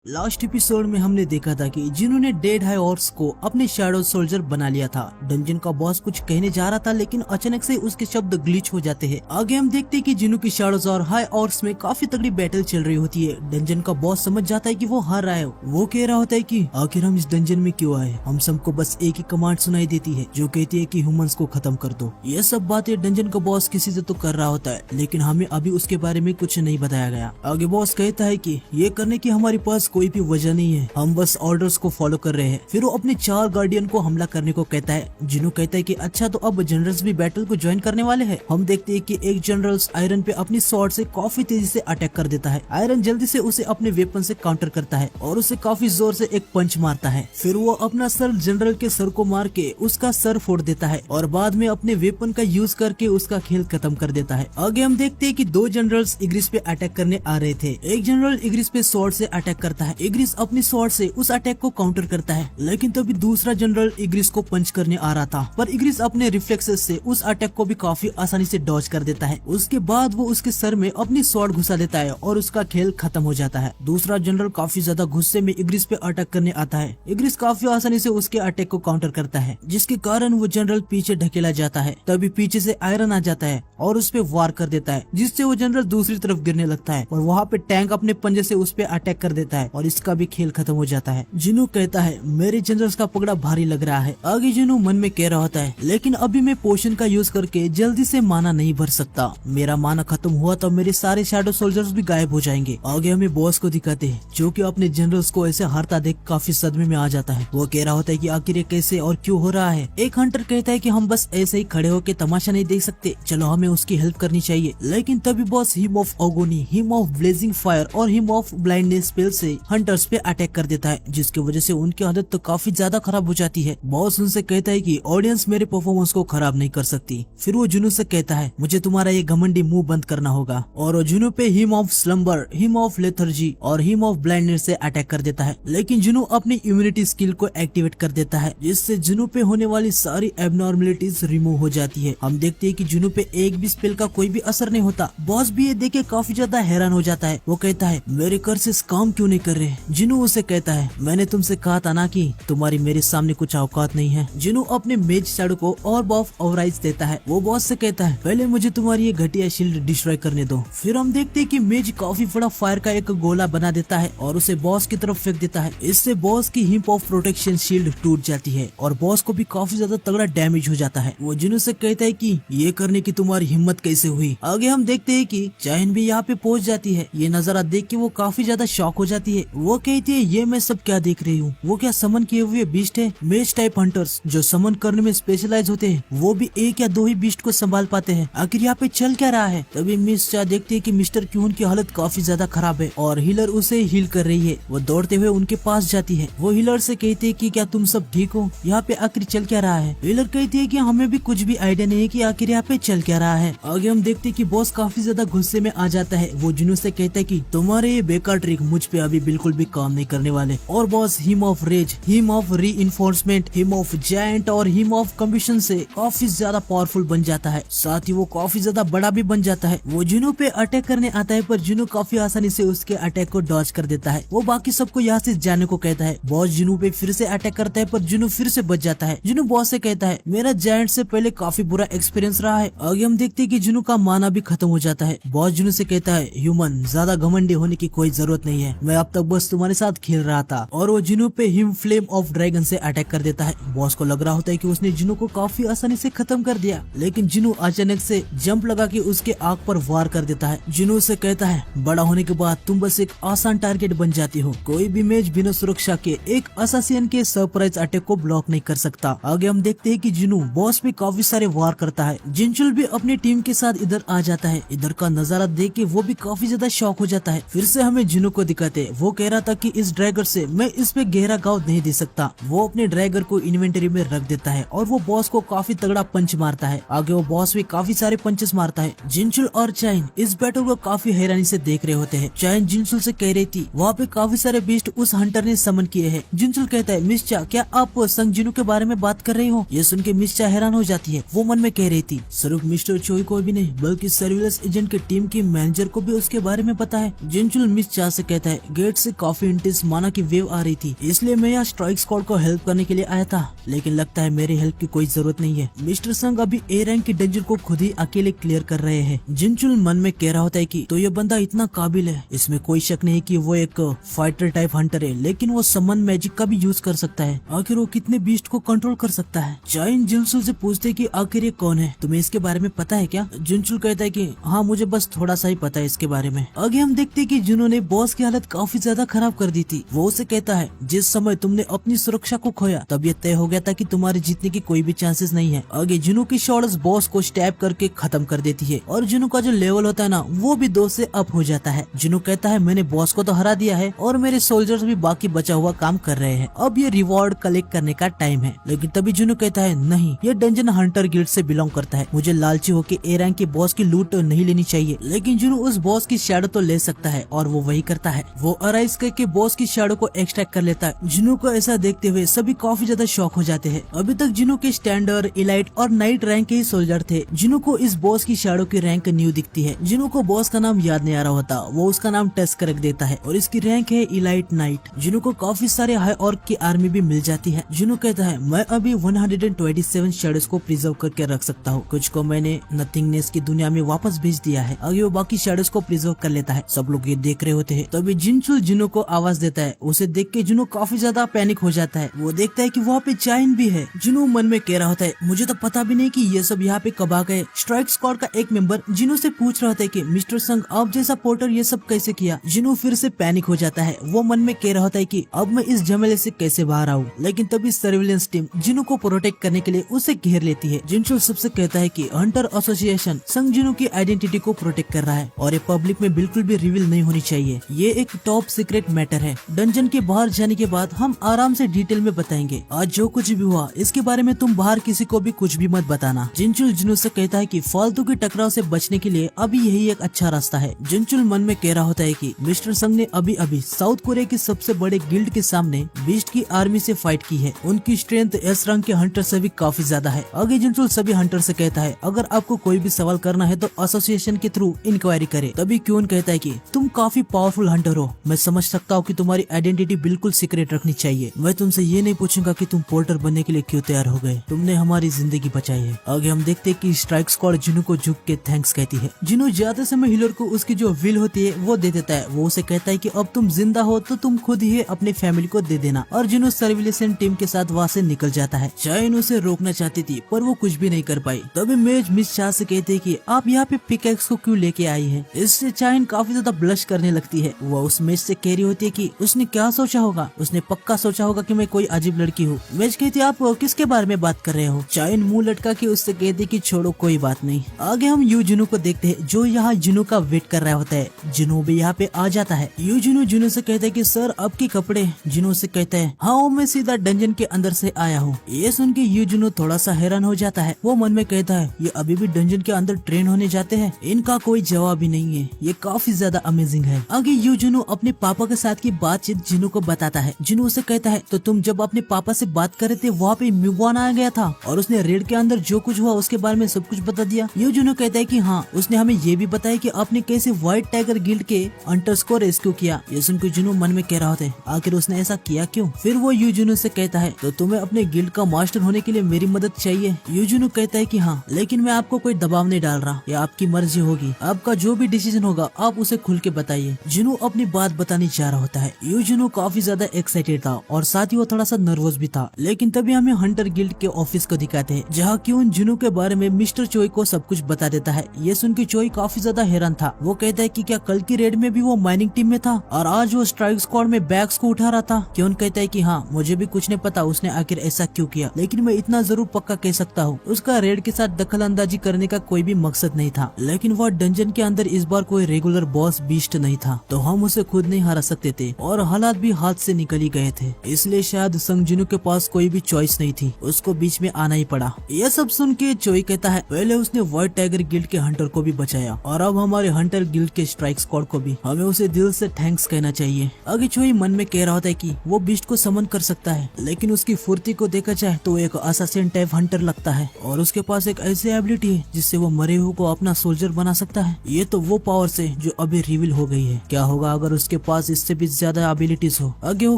Last episode में हमने देखा था कि जिन्होंने डेड हाई हॉर्स को अपने शैडो सोल्जर बना लिया था। डंजन का बॉस कुछ कहने जा रहा था लेकिन अचानक से उसके शब्द ग्लिच हो जाते हैं। आगे हम देखते हैं कि जिन्हों की शैडोज और हाई हॉर्स में काफी तगड़ी बैटल चल रही होती है। डंजन का बॉस समझ जाता है कि वो हार रहा है। वो कह रहा होता है कि आखिर हम इस डंजन में क्यों आए। हम सबको बस एक ही कमांड सुनाई देती है जो कहती है कि ह्यूमंस को खत्म कर दो। ये सब बातें डंजन का बॉस किसी से तो कर रहा होता है लेकिन हमें अभी उसके बारे में कुछ नहीं बताया गया। आगे बॉस कहता है कि ये करने की हमारे पास कोई भी वजह नहीं है, हम बस ऑर्डर्स को फॉलो कर रहे हैं। फिर वो अपने 4 गार्डियन को हमला करने को कहता है। जिन्हों कहता है कि अच्छा तो अब जनरल्स भी बैटल को ज्वाइन करने वाले हैं। हम देखते हैं कि एक जनरल्स आयरन पे अपनी स्वॉर्ड से काफी तेजी से अटैक कर देता है। आयरन जल्दी से उसे अपने वेपन से काउंटर करता है और उसे काफी जोर से एक पंच मारता है। फिर वो अपना सर जनरल के सर को मार के उसका सर फोड़ देता है और बाद में अपने वेपन का यूज करके उसका खेल खत्म कर देता है। आगे हम देखते हैं कि 2 जनरल्स इग्रिस पे अटैक करने आ रहे थे। एक जनरल इग्रिस पे स्वॉर्ड से अटैक करता है। इग्रिस अपनी स्वॉर्ड से उस अटैक को काउंटर करता है लेकिन तभी दूसरा जनरल इग्रिस को पंच करने आ रहा था पर इग्रिस अपने रिफ्लेक्सेस से उस अटैक को भी काफी आसानी से डॉज कर देता है। उसके बाद वो उसके सर में अपनी स्वॉर्ड घुसा देता है और उसका खेल खत्म हो जाता है। दूसरा जनरल काफी ज्यादा गुस्से में इग्रिस पे अटैक करने आता है। इग्रिस काफी आसानी से उसके अटैक को काउंटर करता है जिसके कारण वो जनरल पीछे ढकेला जाता है। तभी पीछे से आयरन आ जाता है और उस पे वार कर देता है जिससे वो जनरल दूसरी तरफ गिरने लगता है और वहाँ पे टैंक अपने पंजे से उस पे अटैक कर देता है और इसका भी खेल खत्म हो जाता है। जिन्हों कहता है मेरे जनरल्स का पकड़ा भारी लग रहा है। आगे जिन्हों मन में कह रहा होता है लेकिन अभी मैं पोशन का यूज करके जल्दी से माना नहीं भर सकता। मेरा माना खत्म हुआ तो मेरे सारे शैडो सोल्जर्स भी गायब हो जाएंगे। आगे हमें बॉस को दिखाते हैं जो कि अपने जनरल्स को ऐसे हारता देख काफी सदमे में आ जाता है। वो कह रहा होता है कि आखिर ये कैसे और क्यों हो रहा है। एक हंटर कहता है कि हम बस ऐसे ही खड़े होकर तमाशा नहीं देख सकते, चलो हमें उसकी हेल्प करनी चाहिए। लेकिन तभी boss hymn of agony, hymn of blazing fire और हिम ऑफ ब्लाइंडनेस स्पेल से हंटर्स पे अटैक कर देता है जिसकी वजह से उनकी आदत तो काफी ज्यादा खराब हो जाती है। बॉस उनसे कहता है कि ऑडियंस मेरे परफॉर्मेंस को खराब नहीं कर सकती। फिर वो जुनू से कहता है मुझे तुम्हारा ये घमंडी मुंह बंद करना होगा और वो जुनू पे hymn of slumber, hymn of lethargy और हिम ऑफ ब्लाइंडनेस से अटैक कर देता है। लेकिन जुनू अपनी इम्यूनिटी स्किल को एक्टिवेट कर देता है जिससे जुनू पे होने वाली सारी एबनॉर्मलिटीज रिमूव हो जाती है। हम देखते हैं कि जुनू पे एक भी स्पेल का कोई भी असर नहीं होता। बॉस भी ये देख के काफी ज्यादा हैरान हो जाता है। वो कहता है मेरे कर्सेस काम क्यों नहीं कर रहे। जुनू उसे कहता है मैंने तुमसे कहा था ना कि तुम्हारी मेरे सामने कुछ औकात नहीं है। जिन्हों अपने मेज शैडो को ऑर्ब ऑफ ओवराइज देता है। वो बॉस से कहता है पहले मुझे तुम्हारी ये घटिया शील्ड डिस्ट्रॉय करने दो। फिर हम देखते हैं कि मेज काफी बड़ा फायर का एक गोला बना देता है और उसे बॉस की तरफ फेंक देता है। इससे बॉस की हिप ऑफ प्रोटेक्शन शील्ड टूट जाती है और बॉस को भी काफी ज्यादा तगड़ा डैमेज हो जाता है। वो जिन्हों से कहता है कि ये करने की तुम्हारी हिम्मत कैसे हुई। आगे हम देखते हैं कि चाइन भी यहाँ पे पहुंच जाती है। ये नजारा देख के वो काफी ज्यादा शॉक हो जाती है। वो कहती है ये मैं सब क्या देख रही हूँ। वो क्या समन किए हुए बीस्ट है। मेज टाइप हंटर्स जो समन करने में स्पेशलाइज होते हैं वो भी 1 या 2 ही बीस्ट को संभाल पाते हैं। आखिर यहाँ पे चल क्या रहा है। तभी मिस चा देखती है कि मिस्टर क्यून की हालत काफी ज्यादा खराब है और हीलर उसे हील कर रही है। वो दौड़ते हुए उनके पास जाती है। वो हीलर से कहती है कि क्या तुम सब ठीक हो, यहाँ पे आखिर चल क्या रहा है। हीलर कहती है कि हमें भी कुछ भी आइडिया नहीं है कि आखिर यहाँ पे चल क्या रहा है। आगे हम देखते हैं कि बॉस काफी ज्यादा गुस्से में आ जाता है। वो जुनू से कहता है कि तुम्हारे ये बेकार ट्रिक मुझ पे अभी बिल्कुल भी काम नहीं करने वाले। और boss hymn of rage, hymn of reinforcement, hymn of giant और हिम ऑफ कम्बिशन से काफी ज्यादा पावरफुल बन जाता है। साथ ही वो काफी ज्यादा बड़ा भी बन जाता है। वो जुनू पे अटैक करने आता है पर जुनू काफी आसानी से उसके अटैक को डॉज कर देता है। वो बाकी सबको यहाँ से जाने को कहता है। बॉस जुनू पे फिर से अटैक करता है पर जुनू फिर से बच जाता है। जुनू बॉस से कहता है मेरा जायंट से पहले काफी बुरा एक्सपीरियंस रहा है। आगे हम देखते हैं कि जुनू का माना भी खत्म हो जाता है। बॉस जुनू से कहता है ह्यूमन ज्यादा घमंडी होने की कोई जरूरत नहीं है, मैं अब तक बस तुम्हारे साथ खेल रहा था। और वो जुनू पे हिम फ्लेम ऑफ ड्रैगन से अटैक कर देता है। बॉस को लग रहा होता है कि उसने जुनू को काफी आसानी से खत्म कर दिया लेकिन जुनू अचानक से जंप लगा के उसके आंख पर वार कर देता है। जुनू से कहता है बड़ा होने के बाद तुम बस एक आसान टारगेट बन जाती हो। कोई भी मेज बिना सुरक्षा के एक असासियन के सरप्राइज अटैक को ब्लॉक नहीं कर सकता। आगे हम देखते हैं कि जुनू बॉस पे काफी सारे वार करता है। जिंचुल भी अपनी टीम के साथ इधर आ जाता है। इधर का नजारा देख के वो भी काफी ज्यादा शॉक हो जाता है। फिर से हमें जुनू को दिखाते। वो कह रहा था कि इस ड्रैगर से मैं इस पे गहरा घाव नहीं दे सकता। वो अपने ड्रैगर को इन्वेंटरी में रख देता है और वो बॉस को काफी तगड़ा पंच मारता है। आगे वो बॉस भी काफी सारे पंचेस मारता है। जिंचुल और चाइन इस बैटल को काफी हैरानी से देख रहे होते हैं। चाइन जिंचुल से कह रही थी वहाँ पे काफी सारे बीस्ट उस हंटर ने समन किए हैं। जिंचुल कहता है मिस्चा क्या आप संग जिनू के बारे में बात कर रही हो। ये सुन के मिस्चा हैरान हो जाती है। वो मन में कह रही थी सिर्फ मिस्टर चोई को भी नहीं बल्कि सर्विलेंस एजेंट की टीम की मैनेजर को भी उसके बारे में पता है। जिंचुल मिस्चा से कहता है गेट साइड से काफी इंटेंस माना की वेव आ रही थी, इसलिए मैं यहाँ स्ट्राइक स्क्वाड को हेल्प करने के लिए आया था, लेकिन लगता है मेरी हेल्प की कोई जरूरत नहीं है। मिस्टर संग अभी ए रैंक की डंजन को खुद ही अकेले क्लियर कर रहे हैं। जिनचुल मन में कह रहा होता है कि तो ये बंदा इतना काबिल है, इसमें कोई शक नहीं कि वो एक फाइटर टाइप हंटर है, लेकिन वो समन मैजिक का भी यूज कर सकता है। आखिर वो कितने बीस्ट को कंट्रोल कर सकता है। चाइन जिनचुल से पूछते कि आखिर ये कौन है, तुम्हें इसके बारे में पता है क्या? जिनचुल कहता है कि हाँ मुझे बस थोड़ा सा ही पता है इसके बारे में। आगे हम देखते हैं कि जिन्होंने बॉस की हालत काफी ज्यादा खराब कर दी थी। वो उसे कहता है जिस समय तुमने अपनी सुरक्षा को खोया तब ये तय हो गया था कि तुम्हारे जीतने की कोई भी चांसेस नहीं है। आगे जिनू की शॉट्स बॉस को स्टैब करके खत्म कर देती है और जिनू का जो लेवल होता है ना वो भी 2 से अप हो जाता है। जिनू कहता है मैंने बॉस को तो हरा दिया है और मेरे सोल्जर्स भी बाकी बचा हुआ काम कर रहे हैं, अब ये रिवॉर्ड कलेक्ट करने का टाइम है। लेकिन तभी जिनू कहता है नहीं, ये डंजन हंटर गिल्ड से बिलोंग करता है, मुझे लालची होकर ए रैंक के बॉस की लूट नहीं लेनी चाहिए। लेकिन जिनू उस बॉस की शैडो तो ले सकता है और वो वही करता है। वो अराइज करके बॉस की शैडो को एक्सट्रैक्ट कर लेता है। जिनू को ऐसा देखते हुए सभी काफी ज्यादा शॉक हो जाते हैं। अभी तक जिनू के स्टैंडर्ड, इलाइट और नाइट रैंक के ही सोल्जर थे। जिनू को इस बॉस की शैडो की रैंक न्यू दिखती है। जिनू को बॉस का नाम याद नहीं आ रहा होता, वो उसका नाम टेस्ट कर देता है और इसकी रैंक है इलाइट नाइट। जिनू को काफी सारे हाई ऑर्क की आर्मी भी मिल जाती है। जिनू कहता है मैं अभी 127 शैडोज को प्रिजर्व करके रख सकता हूँ, कुछ को मैंने नथिंगनेस की दुनिया में वापस भेज दिया है। आगे वो बाकी शैडोज को प्रिजर्व कर लेता है। सब लोग ये देख रहे होते हैं। तभी जिनचुल जिनू को आवाज देता है। उसे देख के जिनू काफी ज्यादा पैनिक हो जाता है। वो देखता है कि वहाँ पे चाइन भी है। जिनू मन में कह रहा होता है मुझे तो पता भी नहीं कि ये सब यहाँ पे कब आ गए। स्ट्राइक स्क्वाड का एक मेंबर जिनू से पूछ रहा होता है कि मिस्टर संग आप जैसा पोर्टर ये सब कैसे किया। जिनू फिर से पैनिक हो जाता है। वो मन में कह रहा होता है कि अब मैं इस झमेले से कैसे बाहर आऊँ। लेकिन तभी सर्विलेंस टीम जिनू को प्रोटेक्ट करने के लिए उसे घेर लेती है। जिनचुल सबसे कहता है कि हंटर एसोसिएशन संग जिनू की आइडेंटिटी को प्रोटेक्ट कर रहा है और ये पब्लिक में बिल्कुल भी रिवील नहीं होनी चाहिए। ये एक टॉप सीक्रेट मैटर है। डंजन के बाहर जाने के बाद हम आराम से डिटेल में बताएंगे। आज जो कुछ भी हुआ इसके बारे में तुम बाहर किसी को भी कुछ भी मत बताना। जिनचुल जिनू से कहता है कि फालतू के टकराव से बचने के लिए अभी यही एक अच्छा रास्ता है। जिनचुल मन में कह रहा होता है कि मिस्टर संग ने अभी अभी साउथ कोरिया की सबसे बड़े गिल्ड के सामने बीस्ट की आर्मी से फाइट की है। उनकी स्ट्रेंथ एस रैंक के हंटर से भी काफी ज्यादा है। आगे जिनचुल सभी हंटर से कहता है अगर आपको कोई भी सवाल करना है तो एसोसिएशन के थ्रू इंक्वायरी करे। तभी क्यून कहता है कि तुम काफी पावरफुल हंटर हो, मैं समझ सकता हूँ कि तुम्हारी आइडेंटिटी बिल्कुल सीक्रेट रखनी चाहिए। मैं तुमसे ये नहीं पूछूंगा कि तुम पोर्टर बनने के लिए क्यों तैयार हो गए, तुमने हमारी जिंदगी बचाई है। आगे हम देखते हैं कि स्ट्राइक स्क्वाड जिनू को झुक के थैंक्स कहती है। जिनू ज्यादा समय हीलर को उसकी जो विल होती है वो दे देता है। वो उसे कहता है कि अब तुम जिंदा हो तो तुम खुद ही अपने फैमिली को दे देना। और जिनू सर्विलेंस टीम के साथ वहाँ से निकल जाता है। चाइन उसे रोकना चाहती थी पर वो कुछ भी नहीं कर पाई। तभी मेज मिस शाह से कहते हैं कि आप यहाँ पे पिकैक्स को क्यों लेके आई है। इससे चाइन काफी ज्यादा ब्लश करने लगती है। वो उस मेज से कह रही होती है कि उसने क्या सोचा होगा, उसने पक्का सोचा होगा कि मैं कोई अजीब लड़की हूँ। मेज कहती है आप किसके बारे में बात कर रहे हो। चाइन मुंह लटका के उससे कहती कि छोड़ो कोई बात नहीं। आगे हम यू जिनू को देखते हैं जो यहाँ जिनू का वेट कर रहा होता है। जिनू भी यहाँ पे आ जाता है। यू जिनू से कहता है कि सर आपके कपड़े। जिनू से कहता है हाँ मैं सीधा डंजन के अंदर से आया हूँ। ये सुन के यू जिनू थोड़ा सा हैरान हो जाता है। वो मन में कहता है ये अभी भी डंजन के अंदर ट्रेन होने जाते हैं, इनका कोई जवाब ही नहीं है, ये काफी ज्यादा अमेजिंग है। आगे यू जिनू अपने पापा के साथ की बातचीत जिनू को बताता है। जिनू उसे कहता है तो तुम जब अपने पापा से बात कर रहे थे वहाँ पे म्यूवान आ गया था और उसने रेड के अंदर जो कुछ हुआ उसके बारे में सब कुछ बता दिया। यू जिनू कहता है कि हाँ उसने हमें ये भी बताया कि आपने कैसे व्हाइट टाइगर गिल्ड के हंटर्स को रेस्क्यू किया। ये सुनकर जिनू मन में कह रहा होता है आखिर उसने ऐसा किया क्यों। फिर वो यू जिनू से कहता है तो तुम्हें अपने गिल्ड का मास्टर होने के लिए मेरी मदद चाहिए। यू जिनू कहता है कि हाँ लेकिन मैं आपको कोई दबाव नहीं डाल रहा, ये आपकी मर्जी होगी, आपका जो भी डिसीजन होगा आप उसे खुल के बताइए। जिनू अपनी बात बताने जा रहा होता है। यू जिनू काफी ज्यादा एक्साइटेड था और साथ ही वो थोड़ा सा नर्वस भी था। लेकिन तभी हमें हंटर गिल्ड के ऑफिस को दिखाते हैं जहाँ क्यून जिनू के बारे में मिस्टर चोई को सब कुछ बता देता है। ये सुन के चोई काफी ज्यादा हैरान था। वो कहता है कि क्या कल की रेड में भी वो माइनिंग टीम में था और आज वो स्ट्राइक स्क्वाड में बैग्स को उठा रहा था। क्यून कहता है कि हाँ मुझे भी कुछ नहीं पता उसने आखिर ऐसा क्यों किया, लेकिन मैं इतना जरूर पक्का कह सकता हूँ उसका रेड के साथ दखल अंदाजी करने का कोई भी मकसद नहीं था। लेकिन वह डंजन के अंदर इस बार कोई रेगुलर बॉस बीस्ट नहीं था तो हम उसे खुद नहीं हरा सकते थे और हालात भी हाथ से निकल ही गए थे, इसलिए शायद संग जिनू के पास कोई भी चॉइस नहीं थी, उसको बीच में आना ही पड़ा। यह सब सुन के चोई कहता है पहले उसने व्हाइट टाइगर गिल्ड के हंटर को भी बचाया और अब हमारे हंटर गिल्ड के स्ट्राइक स्क्वाड को भी, हमें उसे दिल से थैंक्स कहना चाहिए। आगे चोई मन में कह रहा होता है कि वो बीस्ट को समन कर सकता है, लेकिन उसकी फुर्ती को देखा जाए तो एक असासिन टाइप हंटर लगता है और उसके पास एक ऐसी एबिलिटी है जिससे वो मरे हुए को अपना सोल्जर बना सकता है। ये तो वो पावर से जो अभी रिवील हो गई है। क्या होगा अगर उसके पास इससे भी ज्यादा एबिलिटीज हो। आगे वो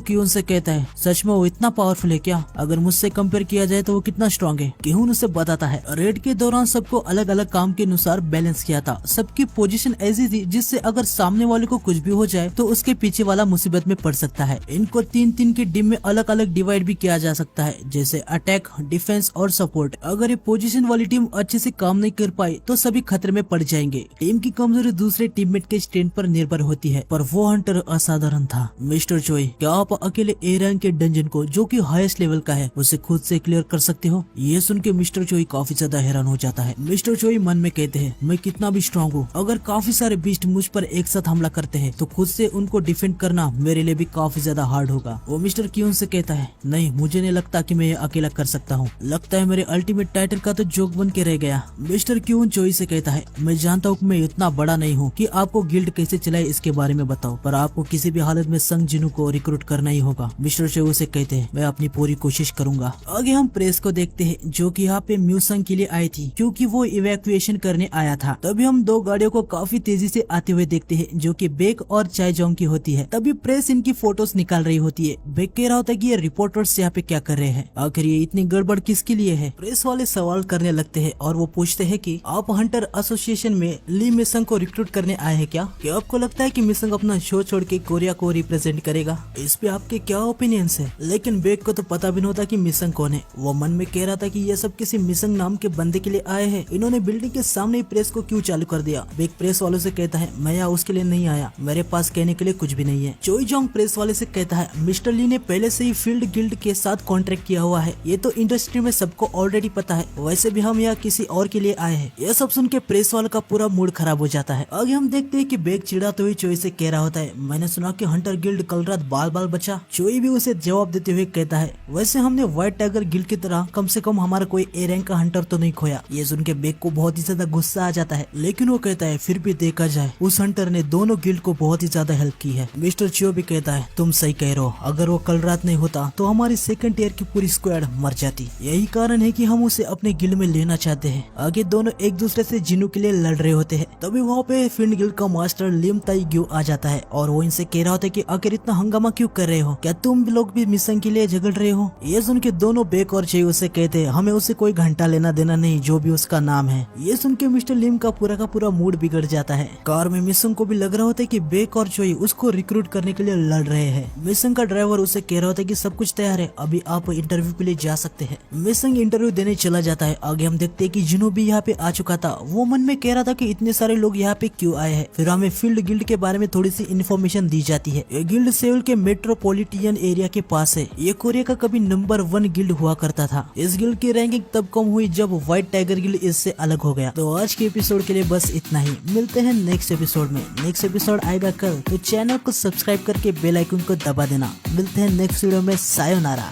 क्यून से कहता है सच में वो इतना पावरफुल है क्या? अगर मुझसे कंपेयर किया जाए तो वो कितना स्ट्रॉन्ग है? क्यून उसे बताता है रेड के दौरान सबको अलग अलग काम के अनुसार बैलेंस किया था। सबकी पोजीशन ऐसी थी जिससे अगर सामने वाले को कुछ भी हो जाए तो उसके पीछे वाला मुसीबत में पड़ सकता है। इनको 3-3 की टीम में अलग अलग डिवाइड भी किया जा सकता है, जैसे अटैक, डिफेंस और सपोर्ट। अगर ये पोजीशन वाली टीम अच्छे से काम नहीं कर पाई तो सभी खतरे में पड़ जाएंगे। टीम की कमजोरी दूसरे टीममेट के स्ट्रेंथ पर निर्भर होती है, पर वो हंटर असाधारण था। मिस्टर चोई, क्या आप अकेले ए रैंक के डंजन को, जो कि हाईएस्ट लेवल का है, उसे खुद से क्लियर कर सकते हो? ये सुन के मिस्टर चोई काफी ज्यादा हैरान हो जाता है। मिस्टर चोई मन में कहते हैं मैं कितना भी स्ट्रॉन्ग हूँ, अगर काफी सारे बीस्ट मुझ पर एक साथ हमला करते हैं तो खुद से उनको डिफेंड करना मेरे लिए भी काफी ज्यादा हार्ड होगा। वो मिस्टर क्यून से कहता है नहीं, मुझे नहीं लगता कि मैं ये अकेला कर सकता हूँ। लगता है मेरे अल्टीमेट टाइटल का तो जोक बन के रह गया। मिस्टर क्यून चोई से कहता है मैं जानता हूँ मैं इतना बड़ा नहीं हूँ कि आपको गिल्ड कैसे चलाए इसके बारे में बताओ, पर आपको किसी भी हालत में संग जिनू को रिक्रूट करना ही होगा। मिस्टर चोई से कहते हैं मैं अपनी पूरी कोशिश करूंगा। आगे हम प्रेस को देखते हैं जो कि यहाँ पे म्यूसंग के लिए आई थी क्योंकि वो इवैक्यूएशन करने आया था। तभी हम दो गाड़ियों को काफी तेजी से आते हुए देखते हैं जो कि बेक और चायजोंग की होती है। तभी प्रेस इनकी फोटोज निकाल रही होती है। बेक कह रहा होता है कि ये रिपोर्टर्स यहाँ पे क्या कर रहे हैं, आखिर ये इतनी गड़बड़ किसके लिए है? प्रेस वाले सवाल करने लगते हैं और वो पूछते हैं कि आप हंटर एसोसिएशन में ली मिसंग को रिक्रूट करने आए हैं क्या? आपको लगता है कि मिसंग अपना शो छोड़ के कोरिया को रिप्रेजेंट करेगा? इस पे आपके क्या ओपिनियंस है? लेकिन बेक को तो पता भी नहीं होता कि मिसंग कौन है। वो मन में कह रहा था कि ये सब किसी मिसंग नाम के बंदे के लिए आए हैं। इन्होंने बिल्डिंग के सामने ही प्रेस को क्यों चालू कर दिया? बेक प्रेस वालों से कहता है मैं यहाँ उसके लिए नहीं आया, मेरे पास कहने के लिए कुछ भी नहीं है। चोई जोंग प्रेस वाले से कहता है मिस्टर ली ने पहले से ही फील्ड गिल्ड के साथ कॉन्ट्रैक्ट किया हुआ है, ये तो इंडस्ट्री में सबको ऑलरेडी पता है। वैसे भी हम यहाँ किसी और के लिए आए हैं। यह सब सुन के प्रेस वाले का पूरा मूड खराब हो जाता है। आगे हम देखते हैं कि बेक चिढ़ाते हुए चोई से कह रहा होता है मैंने सुना कि हंटर गिल्ड कल रात बाल बाल बचा। चोई भी उसे जवाब देते हुए कहता है वैसे हमने व्हाइट टाइगर गिल्ड की तरह कम से कम हमारा कोई ए रैंक का हंटर तो नहीं खोया। ये सुन के बेक को बहुत ही ज्यादा गुस्सा आ जाता है, लेकिन वो कहता है फिर भी देखा जाए उस हंटर ने दोनों गिल्ड को बहुत ही ज्यादा हेल्प की है। मिस्टर चियो भी कहता है तुम सही कह रहे हो, अगर वो कल रात नहीं होता तो हमारी सेकंड ईयर की पूरी स्क्वाड मर जाती। यही कारण है कि हम उसे अपने गिल्ड में लेना चाहते हैं। आगे दोनों एक दूसरे से जिनू के लिए लड़ रहे होते हैं। तभी वहाँ पे फिन गिल्ड का मास्टर लिम ताई ग्यू आ जाता है और वो इनसे कह रहा होता है कि आखिर इतना हंगामा क्यों कर रहे हो, क्या तुम लोग भी मिशन के लिए झगड़ रहे हो? ये सुन के दोनों बेक और चे उसे कहते हैं हमें उसे कोई घंटा लेना देना नहीं, जो भी उसका नाम है। ये सुन के मिस्टर लिम का पूरा मूड बिगड़ जाता है। कार में मिशन को भी लग रहा होता है कि बेक और चोई उसको रिक्रूट करने के लिए लड़ रहे हैं। मिशन का ड्राइवर उसे कह रहा होता है कि सब कुछ तैयार है, अभी आप इंटरव्यू के लिए जा सकते हैं। मिशन इंटरव्यू देने चला जाता है। आगे हम देखते हैं कि जिनो भी यहाँ पे आ चुका था। वो मन में कह रहा था कि इतने सारे लोग यहाँ पे क्यों आए हैं। फिर हमें फील्ड गिल्ड के बारे में थोड़ी सी इन्फॉर्मेशन दी जाती है। ये गिल्ड सेउल के मेट्रोपॉलिटन एरिया के पास है। ये कोरिया का कभी नंबर 1 गिल्ड हुआ करता था। इस गिल्ड की रैंकिंग तब कम हुई जब व्हाइट टाइगर गिल्ड इससे अलग हो गया। तो आज के एपिसोड के लिए बस इतना ही। मिलते हैं नेक्स्ट एपिसोड में। नेक्स्ट एपिसोड आएगा कल, तो चैनल को सब्सक्राइब करके बेल आइकन को दबा देना। मिलते हैं नेक्स्ट वीडियो में। सायोनारा।